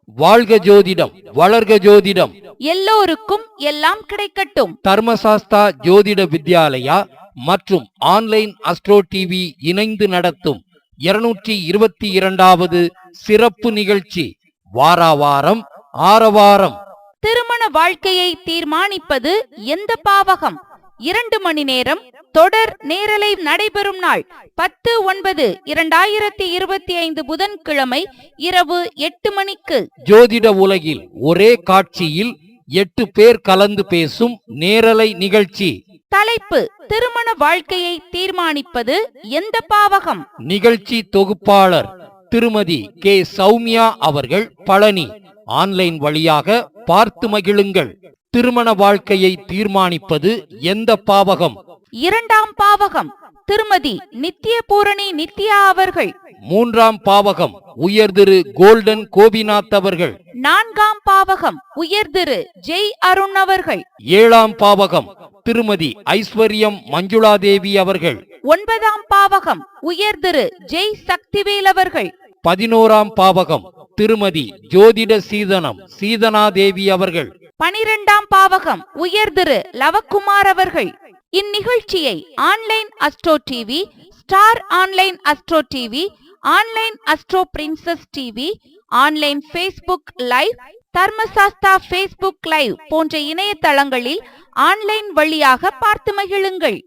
வாழ்க ஜோதிடம், வளர்க ஜோதிடம். எல்லோருக்கும் எல்லாம் கிடைக்கட்டும். தர்மசாஸ்தா ஜோதிட வித்யாலயா மற்றும் ஆன்லைன் அஸ்ட்ரோ டிவி இணைந்து நடத்தும் 222வது சிறப்பு நிகழ்ச்சி வாராவாரம் ஆரவாரம். திருமண வாழ்க்கையை தீர்மானிப்பது எந்த பாவகம்? 2 மணி நேரம் தொடர் நேரலை நடைபெறும் நாள் 10/9/2025 புதன்கிழமை இரவு 8 மணிக்கு. ஜோதிட உலகில் ஒரே காட்சியில் 8 பேர் கலந்து பேசும் நேரலை நிகழ்ச்சி. தலைப்பு: திருமண வாழ்க்கையை தீர்மானிப்பது எந்த பாவகம்? நிகழ்ச்சி தொகுப்பாளர் திருமதி கே. சௌமியா அவர்கள், பழனி. ஆன்லைன் வழியாக பார்த்து மகிழுங்கள். திருமண வாழ்க்கையை தீர்மானிப்பது எந்த பாவகம்? 2ஆம் பாவகம் திருமதி நித்ய பூரணி நித்யா அவர்கள். 3ஆம் பாவகம் உயர் திரு கோல்டன் கோபிநாத் அவர்கள். 4ஆம் பாவகம் உயர் திரு ஜெய் அருண் அவர்கள். 7ஆம் பாவகம் திருமதி ஐஸ்வர்யம் மஞ்சுளா தேவி அவர்கள். 9ஆம் பாவகம் உயர் திரு ஜெய் சக்திவேல் அவர்கள். 11ஆம் பாவகம் திருமதி ஜோதிட சீதனம் சீதனா தேவி அவர்கள். 12ஆம் பாவகம் உயர் திரு லவக்குமார் அவர்கள். இந்நிகழ்ச்சியை online astro TV, star online astro TV, online astro princess TV, online Facebook live, Dharmasastha Facebook live போன்ற இணையதளங்களில் ஆன்லைன் வழியாக பார்த்து மகிழுங்கள்.